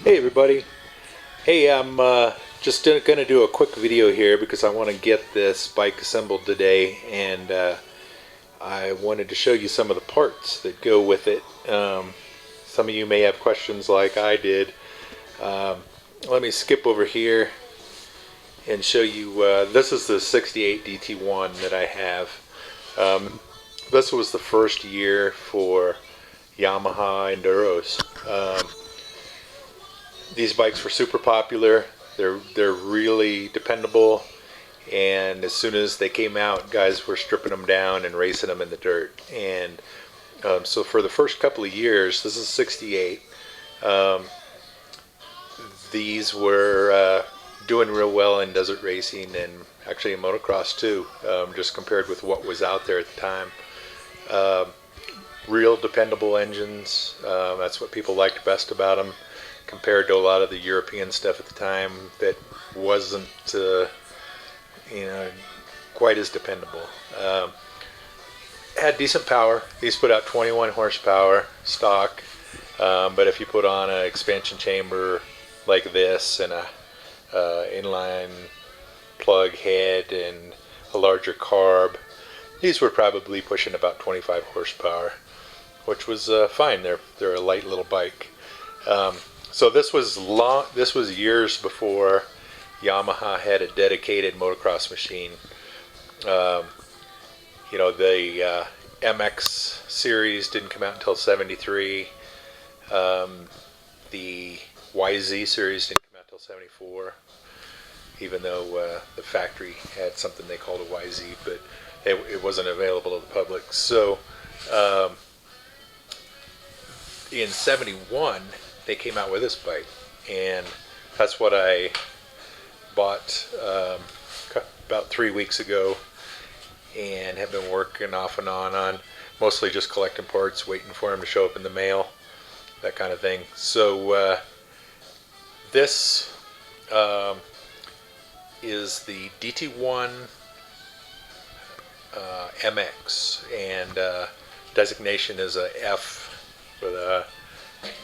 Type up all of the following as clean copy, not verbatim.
Hey everybody. Hey, I'm just going to do a quick video here because I want to get this bike assembled today, and I wanted to show you some of the parts that go with it. Some of you may have questions like I did. Let me skip over here and show you. This is the 68 DT1 that I have. This was the first year for Yamaha enduros. These bikes were super popular. They're really dependable, and as soon as they came out, guys were stripping them down and racing them in the dirt. And so for the first couple of years, this is 68. These were doing real well in desert racing and actually in motocross too, just compared with what was out there at the time. Real dependable engines. That's what people liked best about them, compared to a lot of the European stuff at the time that wasn't, quite as dependable. Had decent power. These put out 21 horsepower stock, but if you put on an expansion chamber like this and a inline plug head and a larger carb, these were probably pushing about 25 horsepower, which was fine. They're a light little bike. So this was years before Yamaha had a dedicated motocross machine. The MX series didn't come out until '73. The YZ series didn't come out until '74, even though the factory had something they called a YZ, but it wasn't available to the public. So in '71, they came out with this bike, and that's what I bought about 3 weeks ago, and have been working off and on mostly just collecting parts, waiting for them to show up in the mail, that kind of thing. So this is the DT1 MX, and designation is a F with a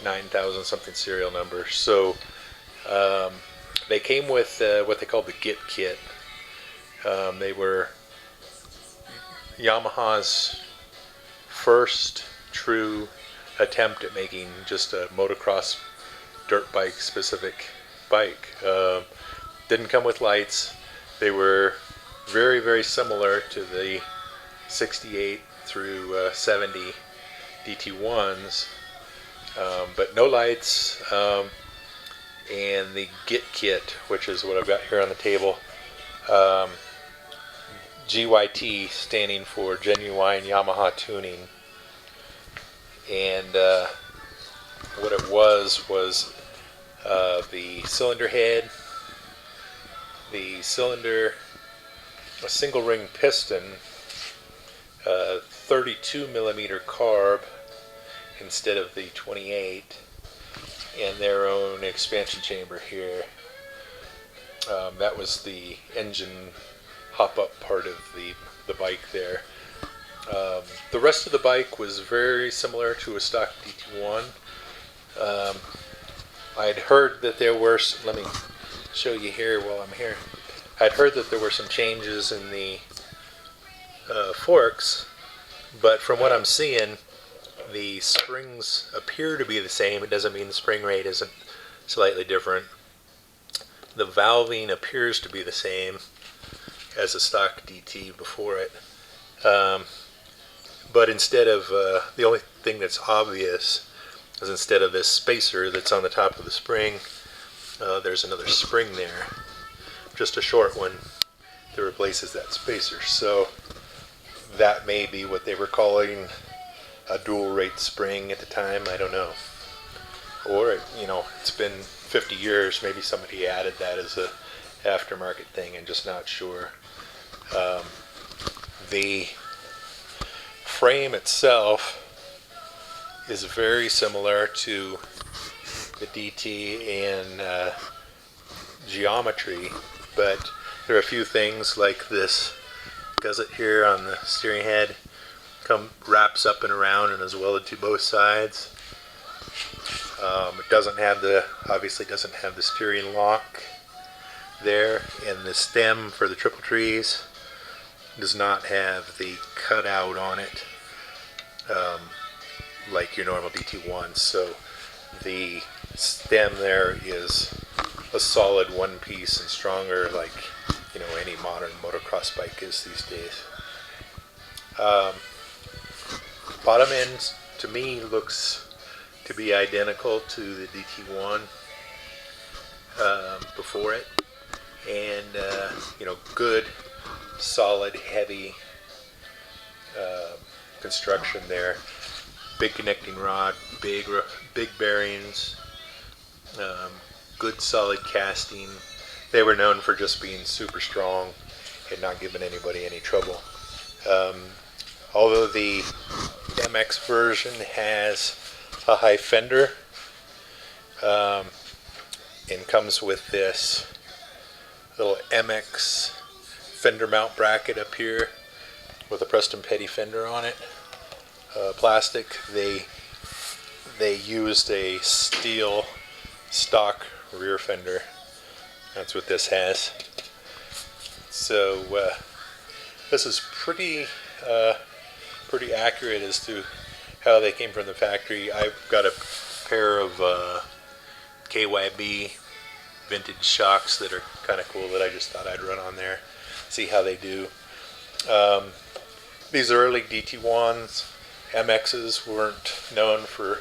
9,000 something serial number. So they came with what they called the Git kit. They were Yamaha's first true attempt at making just a motocross dirt bike specific bike. Didn't come with lights. They were very, very similar to the 68 through 70 DT1s. But no lights, and the Git kit, which is what I've got here on the table, GYT standing for Genuine Yamaha Tuning, and what it was the cylinder head, the cylinder, a single ring piston, 32 millimeter carb instead of the 28, and their own expansion chamber here. That was the engine hop-up part of the bike there. The rest of the bike was very similar to a stock DT1. I'd heard that there were, let me show you here while I'm here, I'd heard that there were some changes in the forks, but from what I'm seeing, the springs appear to be the same. It doesn't mean the spring rate isn't slightly different. The valving appears to be the same as a stock DT before it. But instead of, the only thing that's obvious is instead of this spacer that's on the top of the spring, there's another spring there, just a short one that replaces that spacer. So that may be what they were calling a dual rate spring at the time. I don't know. Or, it's been 50 years. Maybe somebody added that as a aftermarket thing. I'm just not sure. The frame itself is very similar to the DT in geometry, but there are a few things like this gusset here on the steering head wraps up and around and is welded to both sides. It doesn't have the, obviously doesn't have the steering lock there, and the stem for the triple trees does not have the cutout on it like your normal DT1. So the stem there is a solid one piece and stronger, like any modern motocross bike is these days. Bottom end to me looks to be identical to the DT1 before it, and good, solid, heavy construction there. Big connecting rod, big bearings, good solid casting. They were known for just being super strong and not giving anybody any trouble. Although the MX version has a high fender, and comes with this little MX fender mount bracket up here with a Preston Petty fender on it, plastic. They used a steel stock rear fender. That's what this has. So this is pretty accurate as to how they came from the factory. I've got a pair of KYB vintage shocks that are kind of cool that I just thought I'd run on there, see how they do. These early DT1s, MXs weren't known for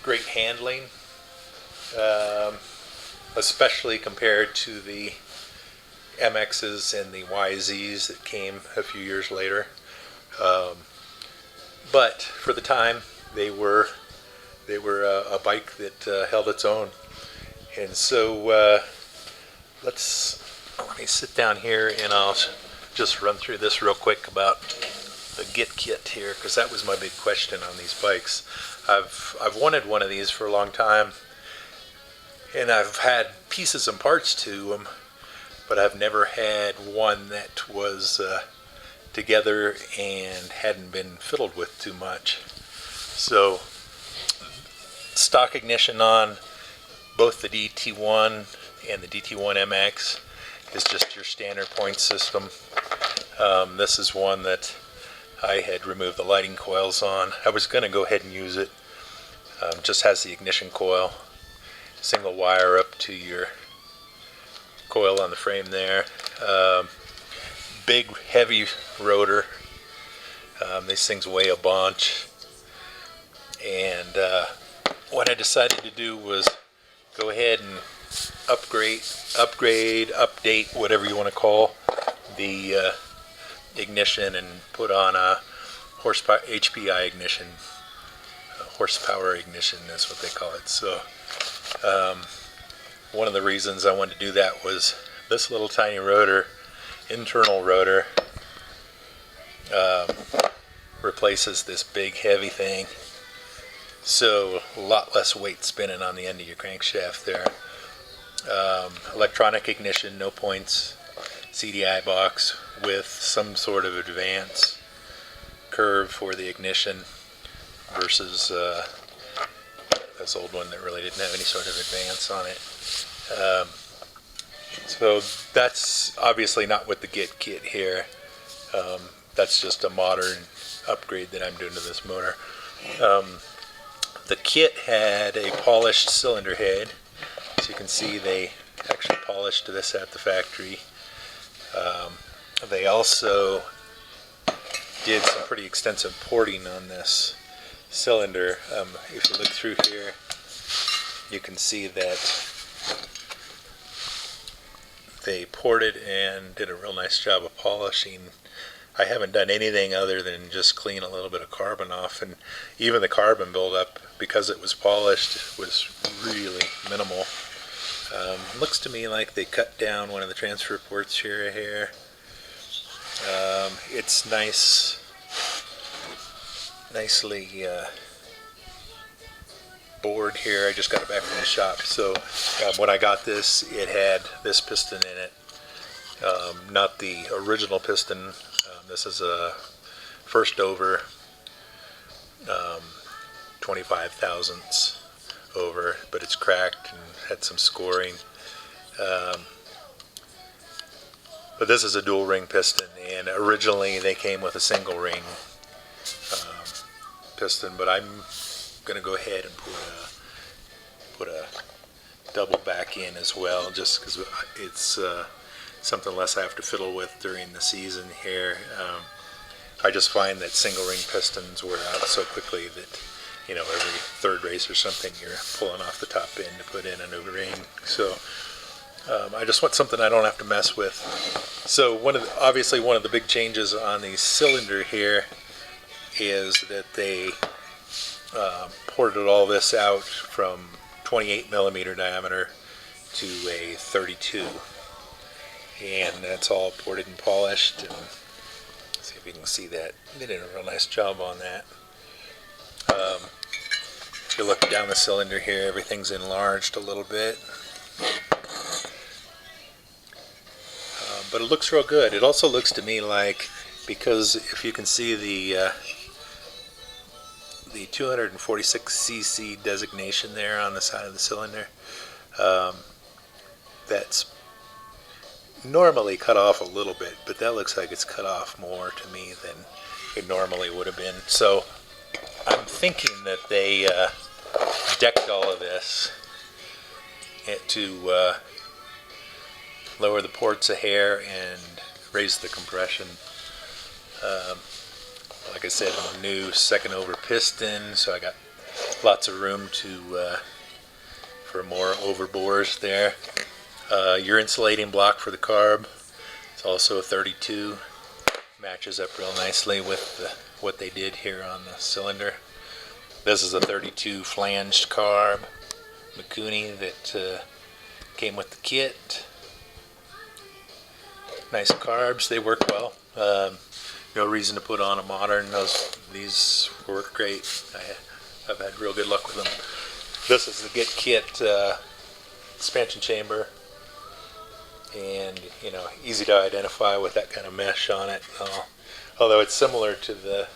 great handling, especially compared to the MXs and the YZs that came a few years later. But for the time, they were a bike that held its own. And so let me sit down here and I'll just run through this real quick about the Git kit here, because that was my big question on these bikes. I've wanted one of these for a long time, and I've had pieces and parts to them, but I've never had one that was together and hadn't been fiddled with too much. So stock ignition on both the DT1 and the DT1mx is just your standard point system. This is one that I had removed the lighting coils on. I was going to go ahead and use it. Just has the ignition coil, single wire up to your coil on the frame there. Big heavy rotor. These things weigh a bunch, and what I decided to do was go ahead and upgrade, update, whatever you want to call the ignition, and put on a horsepower HPI ignition. Horsepower ignition is what they call it. So one of the reasons I wanted to do that was this little tiny rotor, internal rotor, replaces this big heavy thing, so a lot less weight spinning on the end of your crankshaft there. Electronic ignition, no points, CDI box with some sort of advance curve for the ignition versus this old one that really didn't have any sort of advance on it. So that's obviously not with the Git kit here. That's just a modern upgrade that I'm doing to this motor. The kit had a polished cylinder head. As you can see, they actually polished this at the factory. They also did some pretty extensive porting on this cylinder. If you look through here, you can see that they ported and did a real nice job of polishing. I haven't done anything other than just clean a little bit of carbon off, and even the carbon buildup, because it was polished, was really minimal. Looks to me like they cut down one of the transfer ports here. It's nicely bored here. I just got it back from the shop. So when I got this, it had this piston in it, not the original piston. This is a first over 25 thousandths over, but it's cracked and had some scoring. But this is a dual ring piston, and originally they came with a single ring piston, but I'm going to go ahead and put a double back in as well, just because it's something less I have to fiddle with during the season here. I just find that single ring pistons wear out so quickly that, you know, every third race or something you're pulling off the top end to put in a new ring. So I just want something I don't have to mess with. So obviously one of the big changes on the cylinder here is that they ported all this out from 28 millimeter diameter to a 32, and that's all ported and polished. And see if you can see that. They did a real nice job on that. If you look down the cylinder here, everything's enlarged a little bit. But it looks real good. It also looks to me like, because if you can see the 246cc designation there on the side of the cylinder, that's normally cut off a little bit, but that looks like it's cut off more to me than it normally would have been. So I'm thinking that they decked all of this to lower the ports of hair and raise the compression. Like I said, a new second over piston, so I got lots of room for more overbores there. Your insulating block for the carb, it's also a 32. Matches up real nicely with what they did here on the cylinder. This is a 32 flanged carb Mikuni that came with the kit. Nice carbs, they work well. No reason to put on a modern. These work great. I've had real good luck with them. This is the Get Kit suspension chamber, and you know, easy to identify with that kind of mesh on it. Although it's similar to the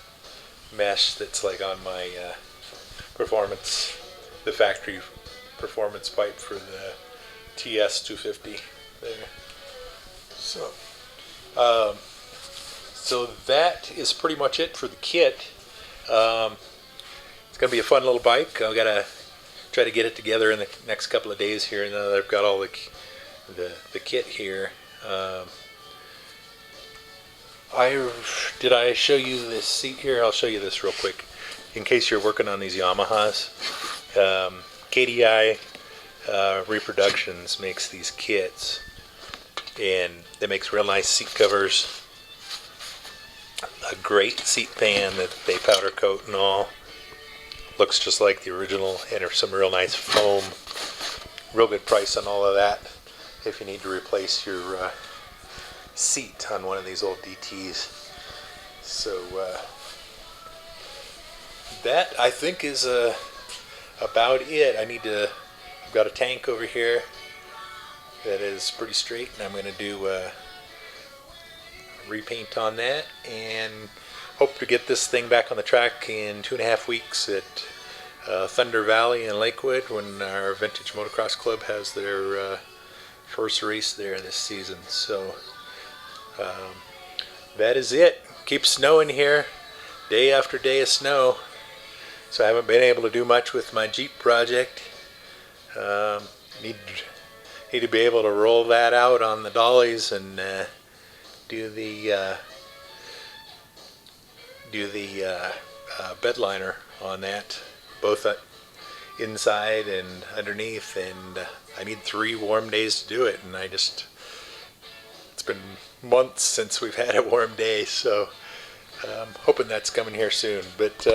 mesh that's like on my the factory performance pipe for the TS250 there. So that is pretty much it for the kit. It's going to be a fun little bike. I've got to try to get it together in the next couple of days here, and now that I've got all the kit here. Did I show you this seat here? I'll show you this real quick in case you're working on these Yamahas. KDI Reproductions makes these kits, and it makes real nice seat covers, a great seat pan that they powder coat and all. Looks just like the original, and there's some real nice foam. Real good price on all of that if you need to replace your seat on one of these old DTs. So that I think is about it. I've got a tank over here that is pretty straight, and I'm going to do repaint on that, and hope to get this thing back on the track in 2.5 weeks at Thunder Valley in Lakewood, when our Vintage Motocross Club has their first race there this season. So that is it. Keeps snowing here, day after day of snow, so I haven't been able to do much with my Jeep project. Need to be able to roll that out on the dollies and do the bed liner on that, both inside and underneath, and I need 3 warm days to do it, and it's been months since we've had a warm day, so I'm hoping that's coming here soon. But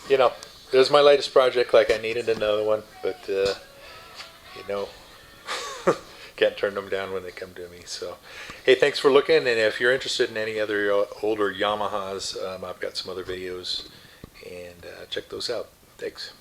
you know, it was my latest project. Like, I needed another one, but you know, can't turn them down when they come to me. So hey, thanks for looking, and if you're interested in any other older Yamahas, I've got some other videos, and check those out. Thanks.